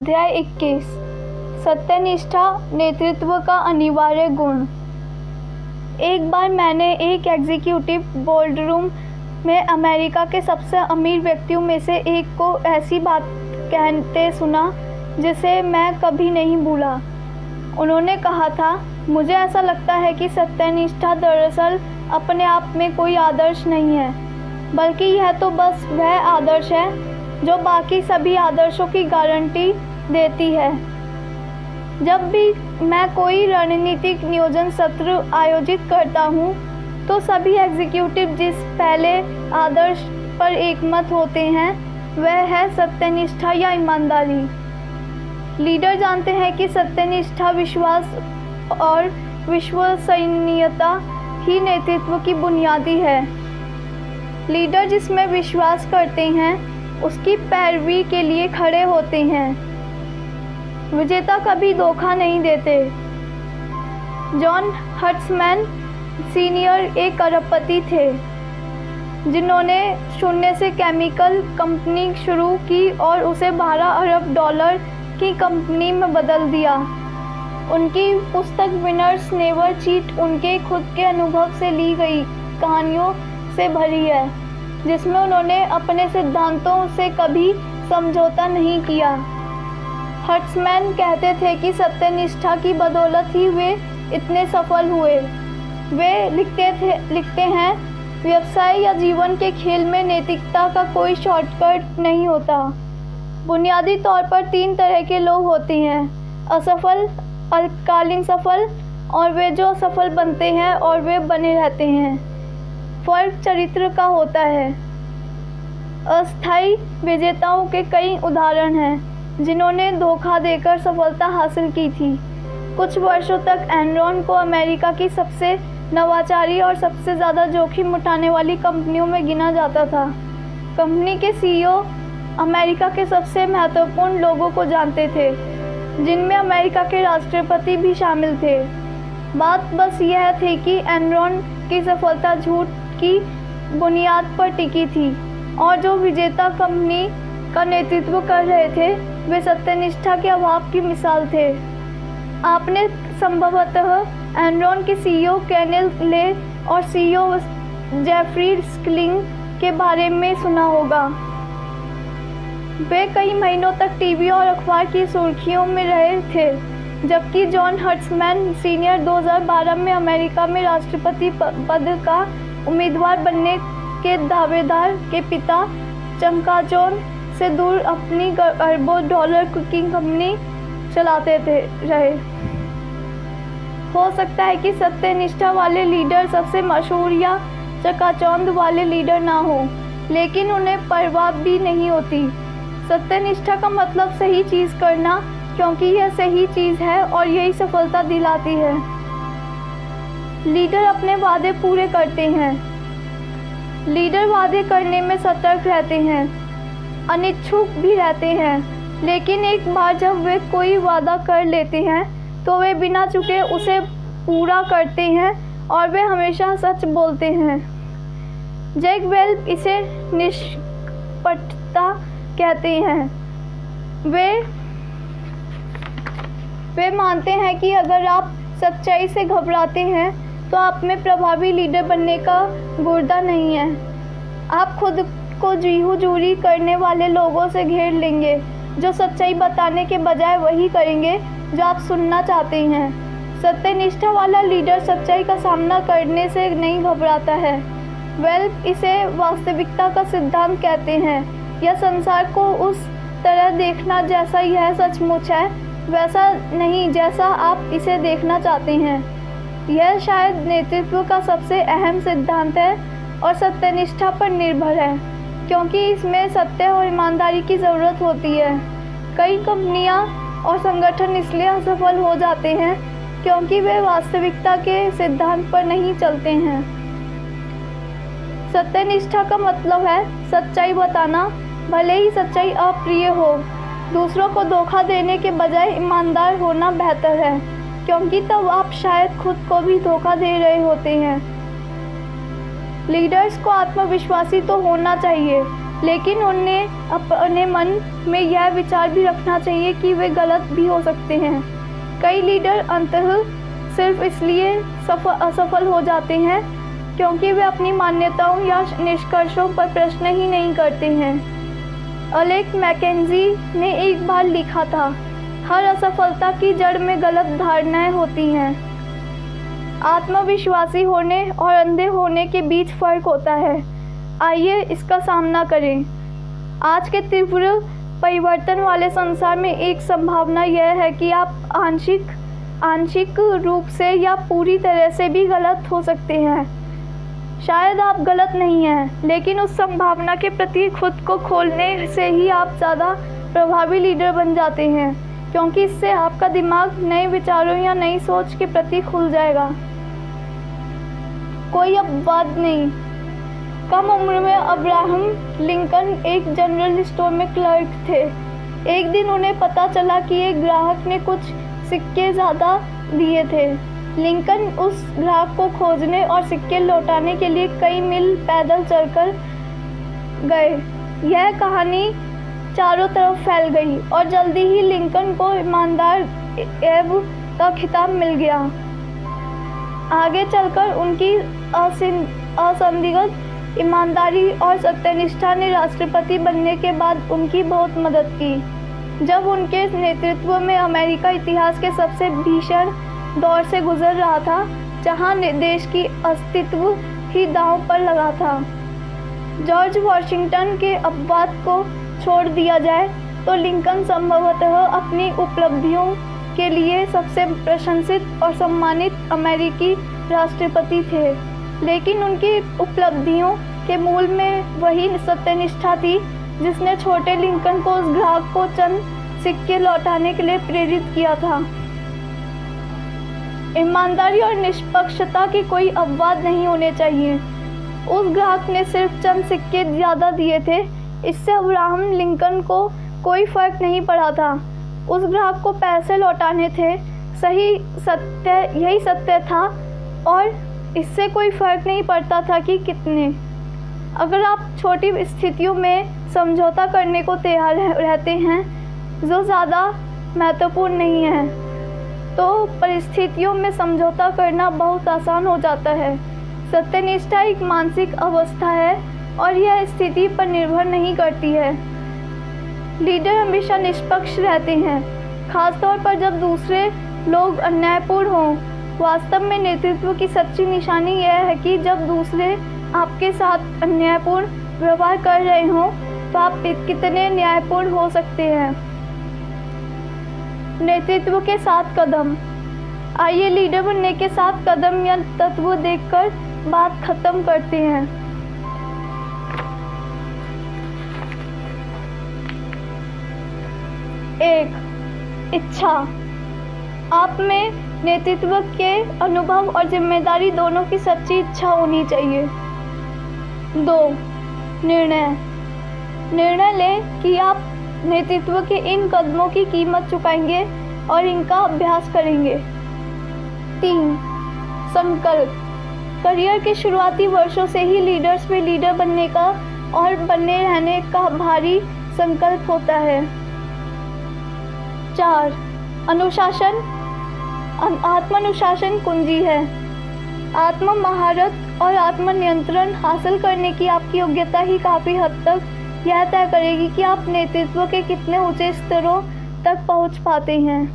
अध्याय 21 सत्यनिष्ठा नेतृत्व का अनिवार्य गुण। एक बार मैंने एक एग्जीक्यूटिव बोर्डरूम में अमेरिका के सबसे अमीर व्यक्तियों में से एक को ऐसी बात कहते सुना जिसे मैं कभी नहीं भूला। उन्होंने कहा था, मुझे ऐसा लगता है कि सत्यनिष्ठा दरअसल अपने आप में कोई आदर्श नहीं है, बल्कि यह तो बस वह आदर्श है जो बाकी सभी आदर्शों की गारंटी देती है। जब भी मैं कोई रणनीतिक नियोजन सत्र आयोजित करता हूँ तो सभी एग्जीक्यूटिव जिस पहले आदर्श पर एकमत होते हैं वह है सत्यनिष्ठा या ईमानदारी। लीडर जानते हैं कि सत्यनिष्ठा, विश्वास और विश्वसनीयता ही नेतृत्व की बुनियादी है। लीडर जिसमें विश्वास करते हैं उसकी पैरवी के लिए खड़े होते हैं। विजेता कभी धोखा नहीं देते। जॉन हर्ट्समैन सीनियर एक अरबपति थे जिन्होंने शून्य से केमिकल कंपनी शुरू की और उसे $12 अरब की कंपनी में बदल दिया। उनकी पुस्तक विनर्स नेवर चीट उनके खुद के अनुभव से ली गई कहानियों से भरी है, जिसमें उन्होंने अपने सिद्धांतों से कभी समझौता नहीं किया। हर्ट्समैन कहते थे कि सत्यनिष्ठा की बदौलत ही वे इतने सफल हुए। वे लिखते हैं, व्यवसाय या जीवन के खेल में नैतिकता का कोई शॉर्टकट नहीं होता। बुनियादी तौर पर 3 तरह के लोग होते हैं, असफल, अल्पकालीन सफल और वे जो सफल बनते हैं और वे बने रहते हैं। फर्क चरित्र का होता है। अस्थायी विजेताओं के कई उदाहरण हैं जिन्होंने धोखा देकर सफलता हासिल की थी। कुछ वर्षों तक एनरॉन को अमेरिका की सबसे नवाचारी और सबसे ज़्यादा जोखिम उठाने वाली कंपनियों में गिना जाता था। कंपनी के सीईओ अमेरिका के सबसे महत्वपूर्ण लोगों को जानते थे, जिनमें अमेरिका के राष्ट्रपति भी शामिल थे। बात बस यह थी कि एनरॉन की सफलता झूठ की बुनियाद पर टिकी थी और जो विजेता कंपनी का नेतृत्व कर रहे थे वे सत्यनिष्ठा के अभाव की मिसाल थे। आपने संभवतः एनरॉन के सीईओ केनेल ले और सीईओ जेफरी स्किलिंग के बारे में सुना होगा। वे कई महीनों तक टीवी और अखबार की सुर्खियों में रहे थे, जबकि जॉन हर्ट्समैन सीनियर 2012 में अमेरिका में राष्ट्रपति पद का उम्मीदवार बनने के दावेदार के पिता चमकाचौंध से दूर अपनी अरबों डॉलर की कंपनी चलाते रहे। हो सकता है कि सत्यनिष्ठा वाले लीडर सबसे मशहूर या चकाचौंध वाले लीडर ना हो, लेकिन उन्हें परवाह भी नहीं होती। सत्यनिष्ठा का मतलब सही चीज़ करना, क्योंकि यह सही चीज़ है और यही सफलता दिलाती है। लीडर अपने वादे पूरे करते हैं। लीडर वादे करने में सतर्क रहते हैं, अनिच्छुक भी रहते हैं, लेकिन एक बार जब वे कोई वादा कर लेते हैं तो वे बिना चूके उसे पूरा करते हैं और वे हमेशा सच बोलते हैं। जैक वेल्च इसे निष्पक्षता कहते हैं। वे मानते हैं कि अगर आप सच्चाई से घबराते हैं तो आप में प्रभावी लीडर बनने का गुर्दा नहीं है। आप खुद को जीहूजूरी करने वाले लोगों से घेर लेंगे जो सच्चाई बताने के बजाय वही करेंगे जो आप सुनना चाहते हैं। सत्यनिष्ठा वाला लीडर सच्चाई का सामना करने से नहीं घबराता है। वेल्च इसे वास्तविकता का सिद्धांत कहते हैं, यह संसार को उस तरह देखना जैसा यह सचमुच है, वैसा नहीं जैसा आप इसे देखना चाहते हैं। यह शायद नेतृत्व का सबसे अहम सिद्धांत है और सत्यनिष्ठा पर निर्भर है, क्योंकि इसमें सत्य और ईमानदारी की ज़रूरत होती है। कई कंपनियां और संगठन इसलिए असफल हो जाते हैं क्योंकि वे वास्तविकता के सिद्धांत पर नहीं चलते हैं। सत्यनिष्ठा का मतलब है सच्चाई बताना, भले ही सच्चाई अप्रिय हो। दूसरों को धोखा देने के बजाय ईमानदार होना बेहतर है, क्योंकि तब आप शायद खुद को भी धोखा दे रहे होते हैं। लीडर्स को आत्मविश्वासी तो होना चाहिए, लेकिन उन्हें अपने मन में यह विचार भी रखना चाहिए कि वे गलत भी हो सकते हैं। कई लीडर अंततः सिर्फ इसलिए असफल हो जाते हैं क्योंकि वे अपनी मान्यताओं या निष्कर्षों पर प्रश्न ही नहीं करते हैं। अलेक्स मैकेंजी ने एक बार लिखा था, हर असफलता की जड़ में गलत धारणाएं होती हैं। आत्मविश्वासी होने और अंधे होने के बीच फर्क होता है। आइए इसका सामना करें। आज के तीव्र परिवर्तन वाले संसार में एक संभावना यह है कि आप आंशिक रूप से या पूरी तरह से भी गलत हो सकते हैं। शायद आप गलत नहीं हैं, लेकिन उस संभावना के प्रति खुद को खोलने से ही आप ज़्यादा प्रभावी लीडर बन जाते हैं, क्योंकि इससे आपका दिमाग नए विचारों या नई सोच के प्रति खुल जाएगा। कोई अपवाद नहीं। कम उम्र में अब्राहम लिंकन एक जनरल स्टोर में क्लर्क थे। एक दिन उन्हें पता चला कि एक ग्राहक ने कुछ सिक्के ज़्यादा दिए थे। लिंकन उस ग्राहक को खोजने और सिक्के लौटाने के लिए कई मील पैदल चलकर गए। यह कहानी चारों तरफ फैल गई और जल्दी ही लिंकन को ईमानदार का खिताब मिल गया। आगे चलकर उनकी असंदिग्ध ईमानदारी और सत्यनिष्ठा ने राष्ट्रपति बनने के बाद उनकी बहुत मदद की। जब उनके नेतृत्व में अमेरिका इतिहास के सबसे भीषण दौर से गुजर रहा था, जहां देश की अस्तित्व ही दांव पर लगा था। जॉर्ज वॉशिंगटन के अपवाद को छोड़ दिया जाए तो लिंकन संभवतः अपनी उपलब्धियों के लिए सबसे प्रशंसित और सम्मानित अमेरिकी राष्ट्रपति थे, लेकिन उनकी उपलब्धियों के मूल में वही सत्यनिष्ठा थी जिसने छोटे लिंकन को उस ग्राहक को चंद सिक्के लौटाने के लिए प्रेरित किया था। ईमानदारी और निष्पक्षता के कोई अपवाद नहीं होने चाहिए। उस ग्राहक ने सिर्फ चंद सिक्के ज़्यादा दिए थे, इससे अब्राहम लिंकन को कोई फर्क नहीं पड़ा था। उस ग्राहक को पैसे लौटाने थे, यही सत्य था और इससे कोई फर्क नहीं पड़ता था कि कितने। अगर आप छोटी स्थितियों में समझौता करने को तैयार रहते हैं जो ज़्यादा महत्वपूर्ण नहीं है, तो परिस्थितियों में समझौता करना बहुत आसान हो जाता है। सत्यनिष्ठा एक मानसिक अवस्था है और यह स्थिति पर निर्भर नहीं करती है। लीडर हमेशा निष्पक्ष रहते हैं, खासतौर पर जब दूसरे लोग अन्यायपूर्ण हों। वास्तव में नेतृत्व की सच्ची निशानी यह है कि जब दूसरे आपके साथ अन्यायपूर्ण व्यवहार कर रहे हों तो आप कितने न्यायपूर्ण हो सकते हैं। नेतृत्व के 7 कदम। आइए लीडर बनने के 7 कदम या तत्व देखकर बात खत्म करते हैं। 1. इच्छा। आप में नेतृत्व के अनुभव और जिम्मेदारी दोनों की सच्ची इच्छा होनी चाहिए। 2. निर्णय लें कि आप नेतृत्व के इन कदमों की कीमत चुकाएंगे और इनका अभ्यास करेंगे। 3. संकल्प। करियर के शुरुआती वर्षों से ही लीडर्स में लीडर बनने का और बने रहने का भारी संकल्प होता है। 4. अनुशासन। आत्मानुशासन कुंजी है। आत्म महारत और आत्मनियंत्रण हासिल करने की आपकी योग्यता ही काफ़ी हद तक यह तय करेगी कि आप नेतृत्व के कितने ऊंचे स्तरों तक पहुंच पाते हैं।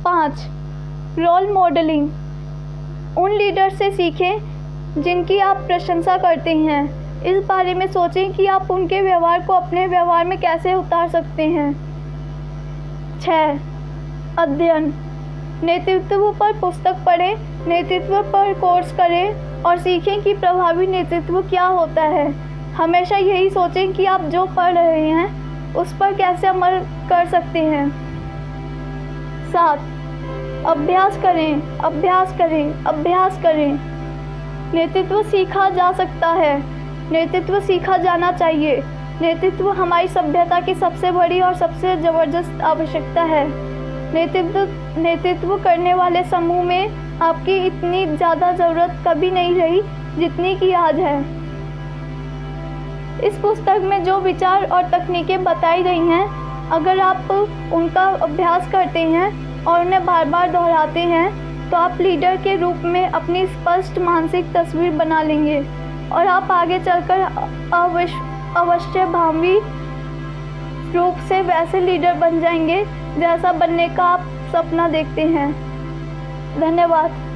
5. Role modelling. उन लीडर से सीखें जिनकी आप प्रशंसा करते हैं। इस बारे में सोचें कि आप उनके व्यवहार को अपने व्यवहार में कैसे उतार सकते हैं। 6. अध्ययन। नेतृत्व पर पुस्तक पढ़ें, नेतृत्व पर कोर्स करें और सीखें कि प्रभावी नेतृत्व क्या होता है। हमेशा यही सोचें कि आप जो पढ़ रहे हैं उस पर कैसे अमल कर सकते हैं। 7. अभ्यास करें, अभ्यास करें, अभ्यास करें। नेतृत्व सीखा जा सकता है, नेतृत्व सीखा जाना चाहिए। नेतृत्व हमारी सभ्यता की सबसे बड़ी और सबसे ज़बरदस्त आवश्यकता है। नेतृत्व करने वाले समूह में आपकी इतनी ज़्यादा ज़रूरत कभी नहीं रही जितनी कि आज है। इस पुस्तक में जो विचार और तकनीकें बताई गई हैं, अगर आप उनका अभ्यास करते हैं और उन्हें बार बार दोहराते हैं तो आप लीडर के रूप में अपनी स्पष्ट मानसिक तस्वीर बना लेंगे और आप आगे चलकर अवश्यभावी रूप से वैसे लीडर बन जाएंगे जैसा बनने का आप सपना देखते हैं। धन्यवाद।